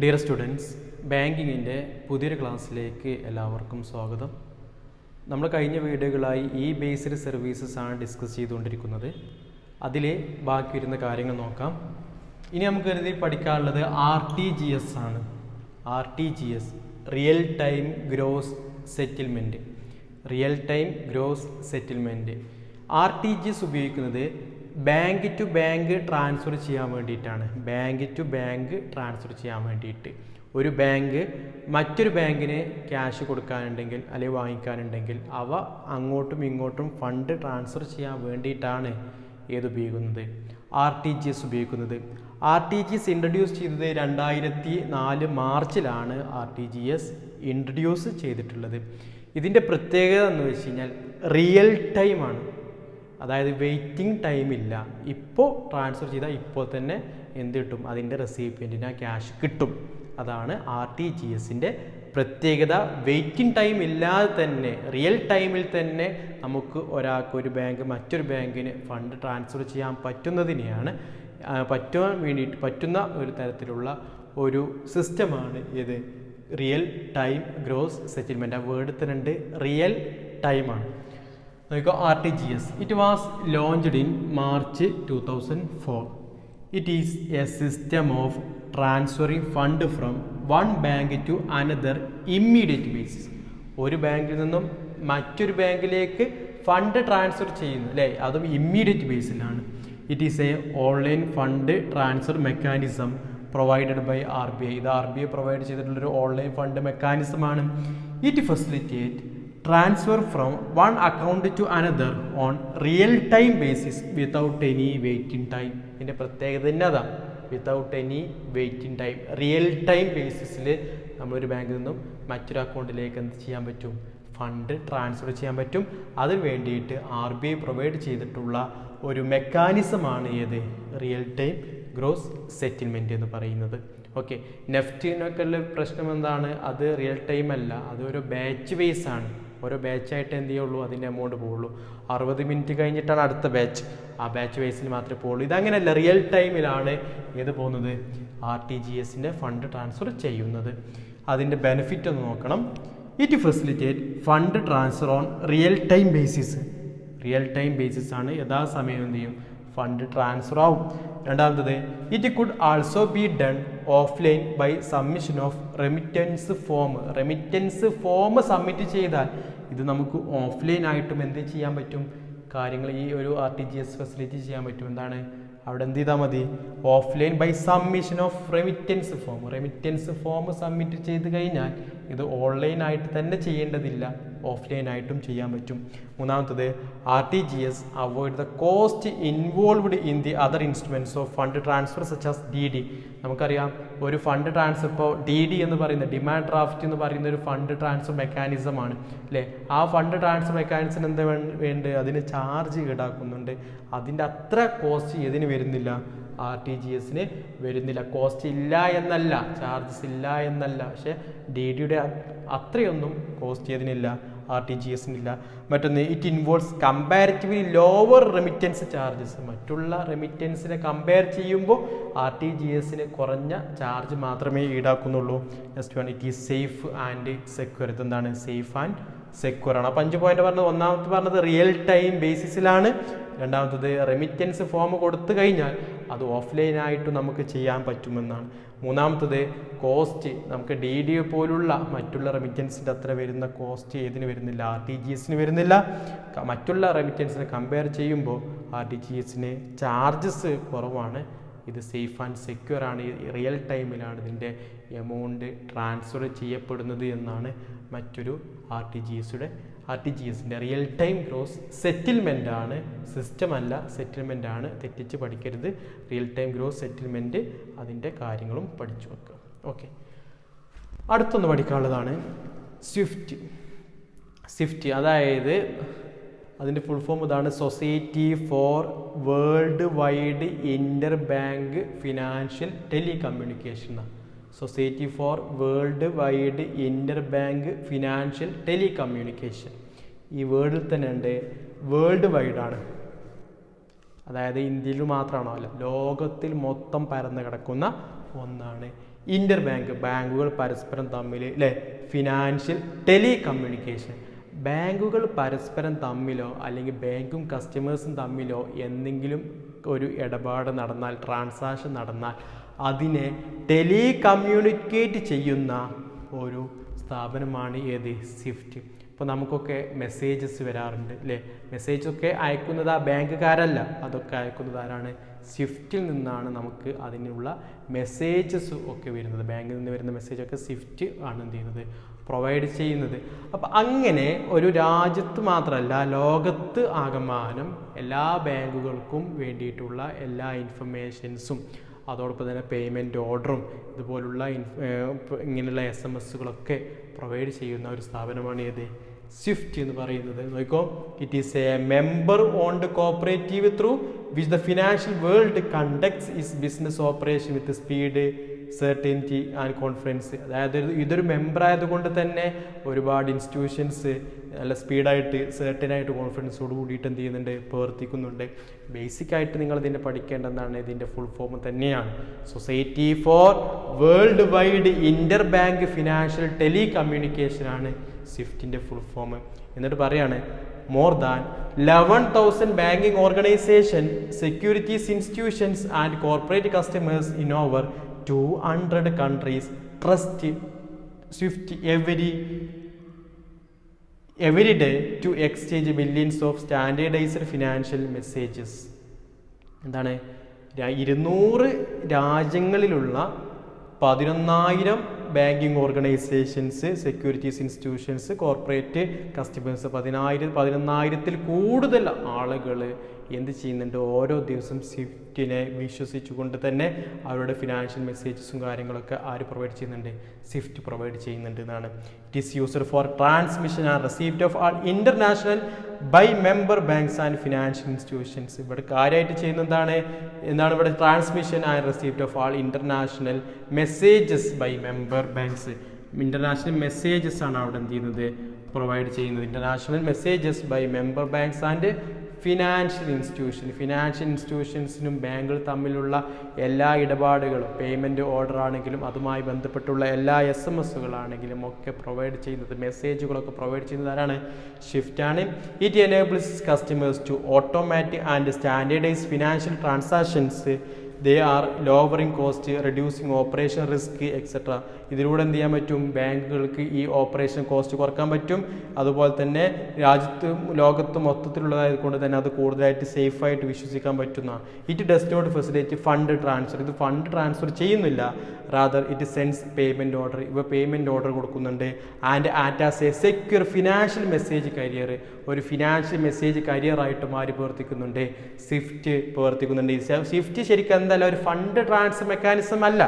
Dear students, ബാങ്കിങ്ങിൻ്റെ പുതിയൊരു ക്ലാസ്സിലേക്ക് എല്ലാവർക്കും സ്വാഗതം. നമ്മൾ കഴിഞ്ഞ വീഡിയോകളായി ഈ ബേസ്ഡ് സർവീസസ് ആണ് ഡിസ്കസ് ചെയ്തുകൊണ്ടിരിക്കുന്നത്. അതിലെ ബാക്കി വരുന്ന കാര്യങ്ങൾ നോക്കാം. ഇനി നമുക്ക് ഇതിൽ പഠിക്കാനുള്ളത് RTGS ആണ്. RTGS, real time gross settlement. Real time gross settlement. RTGS ഉപയോഗിക്കുന്നത് ബാങ്ക് ടു ബാങ്ക് ട്രാൻസ്ഫർ ചെയ്യാൻ വേണ്ടിയിട്ടാണ്. ബാങ്ക് ടു ബാങ്ക് ട്രാൻസ്ഫർ ചെയ്യാൻ വേണ്ടിയിട്ട് ഒരു ബാങ്ക് മറ്റൊരു ബാങ്കിന് ക്യാഷ് കൊടുക്കാനുണ്ടെങ്കിൽ അല്ലെങ്കിൽ വാങ്ങിക്കാനുണ്ടെങ്കിൽ അവ അങ്ങോട്ടും ഇങ്ങോട്ടും ഫണ്ട് ട്രാൻസ്ഫർ ചെയ്യാൻ വേണ്ടിയിട്ടാണ് ഏതുപയോഗിക്കുന്നത്, RTGS ഉപയോഗിക്കുന്നത്. RTGS ഇൻട്രൊഡ്യൂസ് ചെയ്തത് 2004 മാർച്ചിലാണ് RTGS ഇൻട്രൊഡ്യൂസ് ചെയ്തിട്ടുള്ളത്. ഇതിൻ്റെ പ്രത്യേകത എന്ന് വെച്ച് കഴിഞ്ഞാൽ റിയൽ ടൈമാണ്. അതായത് വെയിറ്റിംഗ് ടൈമില്ല. ഇപ്പോൾ ട്രാൻസ്ഫർ ചെയ്താൽ ഇപ്പോൾ തന്നെ എന്ത് കിട്ടും, അതിൻ്റെ റെസിപ്പിയൻറ്റിന് ആ ക്യാഷ് കിട്ടും. അതാണ് RTGSൻ്റെ പ്രത്യേകത. വെയിറ്റിംഗ് ടൈം ഇല്ലാതെ തന്നെ റിയൽ ടൈമിൽ തന്നെ നമുക്ക് ഒരാൾക്ക് ഒരു ബാങ്ക് മറ്റൊരു ബാങ്കിന് ഫണ്ട് ട്രാൻസ്ഫർ ചെയ്യാൻ പറ്റുന്നതിനെയാണ് പറ്റുന്ന ഒരു തരത്തിലുള്ള ഒരു സിസ്റ്റമാണ് ഇത് റിയൽ ടൈം ഗ്രോസ് സെറ്റിൽമെൻറ്റ്. ആ വേർഡ് തന്നെ ഉണ്ട്, റിയൽ ടൈമാണ്. RTGS. It was launched in March 2004. It is a system of transferring fund from one bank to another immediate basis. ഒരു ബാങ്കിൽ നിന്നും മറ്റൊരു ബാങ്കിലേക്ക് ഫണ്ട് ട്രാൻസ്ഫർ ചെയ്യുന്നു അല്ലേ, അതും ഇമ്മീഡിയറ്റ് ബേസിലാണ്. It is a online fund transfer mechanism provided by RBI. ഇത് RBI പ്രൊവൈഡ് ചെയ്തിട്ടുള്ളൊരു ഓൺലൈൻ ഫണ്ട് മെക്കാനിസമാണ്. It facilitate transfer from one account to another on real time basis without any waiting time. ഇതിൻ്റെ പ്രത്യേകത തന്നെ അതാണ്, without any waiting time. Real time ബേസിസിൽ നമ്മളൊരു ബാങ്കിൽ നിന്നും മറ്റൊരു അക്കൗണ്ടിലേക്ക് എന്ത് ചെയ്യാൻ പറ്റും, ഫണ്ട് ട്രാൻസ്ഫർ ചെയ്യാൻ പറ്റും. അതിന് വേണ്ടിയിട്ട് RBI പ്രൊവൈഡ് ചെയ്തിട്ടുള്ള ഒരു മെക്കാനിസമാണ് ഏത് റിയൽ ടൈം ഗ്രോസ് സെറ്റിൽമെൻറ്റ് എന്ന് പറയുന്നത്. ഓക്കെ, നെഫ്റ്റിനൊക്കെ ഉള്ള പ്രശ്നം എന്താണ്, അത് റിയൽ ടൈം അല്ല, അതൊരു ബാച്ച് ബേസ് ആണ്. ഓരോ ബാച്ചായിട്ട് എന്ത് ചെയ്യുള്ളൂ, അതിൻ്റെ എമൗണ്ട് പോകുള്ളൂ. 60 മിനിറ്റ് കഴിഞ്ഞിട്ടാണ് അടുത്ത ബാച്ച്, ആ ബാച്ച് ബേസിൽ മാത്രമേ പോകുള്ളൂ. ഇതങ്ങനെയല്ല, റിയൽ ടൈമിലാണ് ഏത് പോകുന്നത്, RTGSൻ്റെ ഫണ്ട് ട്രാൻസ്ഫർ ചെയ്യുന്നത്. അതിൻ്റെ ബെനിഫിറ്റ് ഒന്ന് നോക്കണം. It facilitate fund transfer on real time basis. Real time basis ആണ്, യഥാസമയം എന്ത് ചെയ്യും, ഫണ്ട് ട്രാൻസ്ഫർ ആവും. രണ്ടാമത്തത്, it could also be done offline by submission of remittance form. Remittance form submit ചെയ്താൽ ഇത് നമുക്ക് ഓഫ്ലൈൻ ആയിട്ടും എന്ത് ചെയ്യാൻ പറ്റും, കാര്യങ്ങൾ ഈ ഒരു RTGS ഫെസിലിറ്റി ചെയ്യാൻ പറ്റും. എന്താണ്, അവിടെ എന്ത് ചെയ്താൽ മതി, offline by submission of remittance form. Remittance form submit ചെയ്ത് കഴിഞ്ഞാൽ ഇത് ഓൺലൈനായിട്ട് തന്നെ ചെയ്യേണ്ടതില്ല, ഓഫ്ലൈനായിട്ടും ചെയ്യാൻ പറ്റും. മൂന്നാമത്തത്, RTGS avoid the cost involved in the other instruments of fund transfer such as DD. നമുക്കറിയാം, ഒരു ഫണ്ട് ട്രാൻസ്ഫർ ഇപ്പോൾ DD എന്ന് പറയുന്ന ഡിമാൻഡ് ഡ്രാഫ്റ്റ് എന്ന് പറയുന്ന ഒരു ഫണ്ട് ട്രാൻസ്ഫർ മെക്കാനിസമാണ് അല്ലേ. ആ ഫണ്ട് ട്രാൻസ്ഫർ മെക്കാനിസം എന്താ വേണ്ടത്, അതിന് ചാർജ് ഈടാക്കുന്നുണ്ട്. അതിൻ്റെ അത്ര കോസ്റ്റ് ഏതിന് വരുന്നില്ല, RTGSന് വരുന്നില്ല. കോസ്റ്റ് ഇല്ല എന്നല്ല, ചാർജസ് ഇല്ല എന്നല്ല, പക്ഷേ DDയുടെ അത്രയൊന്നും കോസ്റ്റ് ഏതിനില്ല, RTGSനില്ല. മറ്റൊന്ന്, it involves comparatively lower remittance charges. മറ്റുള്ള റെമിറ്റൻസിനെ കമ്പയർ ചെയ്യുമ്പോൾ RTGSന് കുറഞ്ഞ ചാർജ് മാത്രമേ ഈടാക്കുന്നുള്ളൂ. Next one, it is safe and secure. ഇതെന്താണ്, സേഫ് ആൻഡ് സെക്യൂർ ആണ്. 5 പോയിന്റ് പറഞ്ഞത്. ഒന്നാമത്തെ പറഞ്ഞത് റിയൽ ടൈം ബേസിസിലാണ്. രണ്ടാമത്തത്, റെമിറ്റൻസ് ഫോം കൊടുത്തു കഴിഞ്ഞാൽ അത് ഓഫ്ലൈനായിട്ട് നമുക്ക് ചെയ്യാൻ പറ്റുമെന്നാണ്. മൂന്നാമത്തത്, കോസ്റ്റ് നമുക്ക് DD പോലുള്ള മറ്റുള്ള റെമിറ്റൻസിൻ്റെ അത്ര വരുന്ന കോസ്റ്റ് ഏതിന് വരുന്നില്ല, RTGSന് വരുന്നില്ല. മറ്റുള്ള റെമിറ്റൻസിനെ കമ്പയർ ചെയ്യുമ്പോൾ RTGSന് ചാർജസ് കുറവാണ്. ഇത് സേഫ് ആൻഡ് സെക്യൂർ ആണ്, റിയൽ ടൈമിലാണ് ഇതിൻ്റെ എമൗണ്ട് ട്രാൻസ്ഫർ ചെയ്യപ്പെടുന്നത് എന്നാണ് മറ്റൊരു RTGSൻ്റെ റിയൽ ടൈം ഗ്രോസ് സെറ്റിൽമെൻ്റ് ആണ്, സിസ്റ്റം അല്ല, സെറ്റിൽമെൻ്റ് ആണ്. തെറ്റിച്ച് പഠിക്കരുത്. റിയൽ ടൈം ഗ്രോസ് സെറ്റിൽമെൻറ്റ്, അതിൻ്റെ കാര്യങ്ങളും പഠിച്ചു വെക്കുക. ഓക്കെ, അടുത്തൊന്ന് പഠിക്കാനുള്ളതാണ് സ്വിഫ്റ്റ്. അതായത് അതിൻ്റെ ഫുൾ ഫോം ഇതാണ്, society for world wide inter bank financial telecommunication. Society for world wide inter bank financial telecommunication. ഈ വേൾഡിൽ തന്നെ ഉണ്ട്, വേൾഡ് വൈഡാണ്. അതായത് ഇന്ത്യയിൽ മാത്രമാണോ, അല്ല, ലോകത്തിൽ മൊത്തം പരന്ന് കിടക്കുന്ന ഒന്നാണ് ഇന്റർ ബാങ്ക്, ബാങ്കുകൾ പരസ്പരം തമ്മിൽ അല്ലേ, ഫിനാൻഷ്യൽ ടെലികമ്മ്യൂണിക്കേഷൻ, ബാങ്കുകൾ പരസ്പരം തമ്മിലോ അല്ലെങ്കിൽ ബാങ്കും കസ്റ്റമേഴ്സും തമ്മിലോ എന്തെങ്കിലും ഒരു ഇടപാട് നടന്നാൽ, ട്രാൻസാക്ഷൻ നടന്നാൽ അതിനെ ടെലികമ്മ്യൂണിക്കേറ്റ് ചെയ്യുന്ന ഒരു സ്ഥാപനമാണ് ഏത്, സ്വിഫ്റ്റ്. ഇപ്പോൾ നമുക്കൊക്കെ മെസ്സേജസ് വരാറുണ്ട് അല്ലേ, മെസ്സേജൊക്കെ അയക്കുന്നത് ആ ബാങ്കുകാരല്ല, അതൊക്കെ അയക്കുന്നത് ആരാണ്, സ്വിഫ്റ്റിൽ നിന്നാണ് നമുക്ക് അതിനുള്ള മെസ്സേജസ് ഒക്കെ വരുന്നത്. ബാങ്കിൽ നിന്ന് വരുന്ന മെസ്സേജൊക്കെ സ്വിഫ്റ്റ് ആണ് എന്ത് ചെയ്യുന്നത്, പ്രൊവൈഡ് ചെയ്യുന്നത്. അപ്പം അങ്ങനെ ഒരു രാജ്യത്ത് മാത്രമല്ല, ലോകത്ത് ആകമാനം എല്ലാ ബാങ്കുകൾക്കും വേണ്ടിയിട്ടുള്ള എല്ലാ ഇൻഫർമേഷൻസും അതോടൊപ്പം തന്നെ പേയ്മെൻറ്റ് ഓർഡറും ഇതുപോലുള്ള ഇങ്ങനെയുള്ള SMS പ്രൊവൈഡ് ചെയ്യുന്ന ഒരു സ്ഥാപനമാണ് ഏത്, സ്വിഫ്റ്റ് എന്ന് പറയുന്നത്. നോക്കോ, it is A member owned cooperative through which the financial world conducts is business operation with speed, certainty and confidence. അതായത് ഇതൊരു മെമ്പർ ആയതുകൊണ്ട് തന്നെ ഒരുപാട് ഇൻസ്റ്റിറ്റ്യൂഷൻസ് നല്ല സ്പീഡായിട്ട്, സെർട്ടനായിട്ട്, കോൺഫിഡൻസോട് കൂടിയിട്ട് എന്ത് ചെയ്യുന്നുണ്ട്, പ്രവർത്തിക്കുന്നുണ്ട്. ബേസിക്കായിട്ട് നിങ്ങൾ ഇതിൻ്റെ പഠിക്കേണ്ടതാണ്, ഇതിൻ്റെ ഫുൾ ഫോം തന്നെയാണ് society for world wide inter bank financial telecommunication ആണ് സ്വിഫ്റ്റിൻ്റെ ഫുൾ ഫോം. എന്നിട്ട് പറയാണ്, more than 11,000 banking organisation, securities institutions and corporate customers in over 200 countries trust Swift every day to exchange millions of standardized financial messages. എന്താണ്, 200 രാജ്യങ്ങളിലുള്ള 11,000 banking organisations, securities institutions, corporate customers, 11,000-ൽ കൂടുതൽ ആളുകൾ എന്ത് ചെയ്യുന്നുണ്ട്, ഓരോ ദിവസം സ്വിഫ്റ്റിനെ വിശ്വസിച്ചുകൊണ്ട് തന്നെ അവരുടെ ഫിനാൻഷ്യൽ മെസ്സേജസും കാര്യങ്ങളൊക്കെ ആര് പ്രൊവൈഡ് ചെയ്യുന്നുണ്ട്, സ്വിഫ്റ്റ് പ്രൊവൈഡ് ചെയ്യുന്നുണ്ട് എന്നാണ്. It is used for transmission and receipt of all international by member banks and financial institutions. ഇവിടെ കാര്യമായിട്ട് ചെയ്യുന്നത് എന്താണ് ഇവിടെ, transmission and receipt of all international messages by member banks. International messages ആണ് അവിടെ എന്ത് ചെയ്യുന്നത്, പ്രൊവൈഡ് ചെയ്യുന്നത്. International messages by member banks and financial ഇൻസ്റ്റിറ്റ്യൂഷൻസിനും ബാങ്കുകൾ തമ്മിലുള്ള എല്ലാ ഇടപാടുകളും, പേയ്മെൻറ്റ് ഓർഡർ ആണെങ്കിലും അതുമായി ബന്ധപ്പെട്ടുള്ള എല്ലാ SMS ഒക്കെ പ്രൊവൈഡ് ചെയ്യുന്നത്, മെസ്സേജുകളൊക്കെ പ്രൊവൈഡ് ചെയ്യുന്നത് ആരാണ്, സ്വിഫ്റ്റ് ആണ്. It enables customers to automatic and standardise financial transactions. They are lowering cost, reducing operation risk etcetera. ഇതിലൂടെ എന്ത് ചെയ്യാൻ പറ്റും, ബാങ്കുകൾക്ക് ഈ ഓപ്പറേഷൻ കോസ്റ്റ് കുറക്കാൻ പറ്റും. അതുപോലെ തന്നെ ലോകത്ത് മൊത്തത്തിലുള്ളതായത് കൊണ്ട് തന്നെ അത് കൂടുതലായിട്ട് സേഫായിട്ട് വിശ്വസിക്കാൻ പറ്റുന്ന. It does not facilitate fund transfer. ഇത് ഫണ്ട് ട്രാൻസ്ഫർ ചെയ്യുന്നില്ല. Rather it sends payment order. ഇവ പേയ്മെൻറ്റ് ഓർഡർ കൊടുക്കുന്നുണ്ട്. ആൻഡ് ആറ്റ് as a secure financial message carrier. ഒരു ഫിനാൻഷ്യൽ മെസ്സേജ് കരിയറായിട്ട് മാറി പ്രവർത്തിക്കുന്നുണ്ട്, സ്വിഫ്റ്റ് പ്രവർത്തിക്കുന്നുണ്ട്. സ്വിഫ്റ്റ് ശരിക്കും എന്തല്ല ഒരു ഫണ്ട് ട്രാൻസ്ഫർ മെക്കാനിസം അല്ല.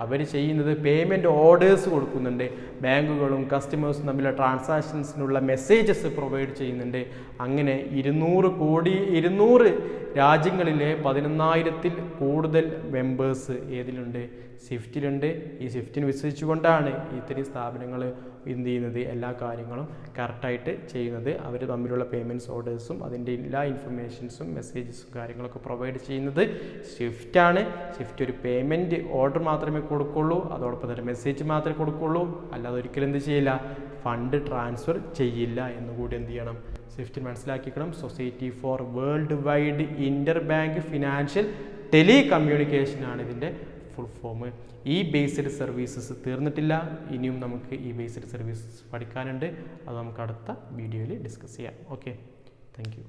അവർ ചെയ്യുന്നത് പേയ്മെൻറ്റ് ഓർഡേഴ്സ് കൊടുക്കുന്നുണ്ട്, ബാങ്കുകളും കസ്റ്റമേഴ്സും തമ്മിലുള്ള ട്രാൻസാക്ഷൻസിനുള്ള മെസ്സേജസ് പ്രൊവൈഡ് ചെയ്യുന്നുണ്ട്. അങ്ങനെ 200 രാജ്യങ്ങളിലെ 11,000-ൽ കൂടുതൽ മെമ്പേഴ്സ് ഏതിലുണ്ട്, സ്വിഫ്റ്റിലുണ്ട്. ഈ സ്വിഫ്റ്റിന് വിശ്വസിച്ചുകൊണ്ടാണ് ഇത്തരം സ്ഥാപനങ്ങൾ എന്ത് ചെയ്യുന്നത്, എല്ലാ കാര്യങ്ങളും കറക്റ്റായിട്ട് ചെയ്യുന്നത്. അവർ തമ്മിലുള്ള പേയ്മെൻറ്റ്സ് ഓർഡേഴ്സും അതിൻ്റെ എല്ലാ ഇൻഫർമേഷൻസും മെസ്സേജസും കാര്യങ്ങളൊക്കെ പ്രൊവൈഡ് ചെയ്യുന്നത് സ്വിഫ്റ്റാണ്. സ്വിഫ്റ്റ് ഒരു പേയ്മെൻറ്റ് ഓർഡർ മാത്രമേ കൊടുക്കുള്ളൂ, അതോടൊപ്പം തന്നെ മെസ്സേജ് മാത്രമേ കൊടുക്കുള്ളൂ. അല്ലാതെ ഒരിക്കലും എന്ത് ചെയ്യില്ല, ഫണ്ട് ട്രാൻസ്ഫർ ചെയ്യില്ല എന്നുകൂടി എന്ത് ചെയ്യണം, സ്വിഫ്റ്റ് മനസ്സിലാക്കിക്കണം. Society for world wide inter bank financial telecommunication ആണ് ഇതിൻ്റെ ഫുൾ ഫോം. ഈ ബേസ്ഡ് സർവീസസ് തീർന്നിട്ടില്ല, ഇനിയും നമുക്ക് ഈ ബേസ്ഡ് സർവീസസ് പഠിക്കാനുണ്ട്. അത് നമുക്ക് അടുത്ത വീഡിയോയിൽ ഡിസ്കസ് ചെയ്യാം. Okay, thank you.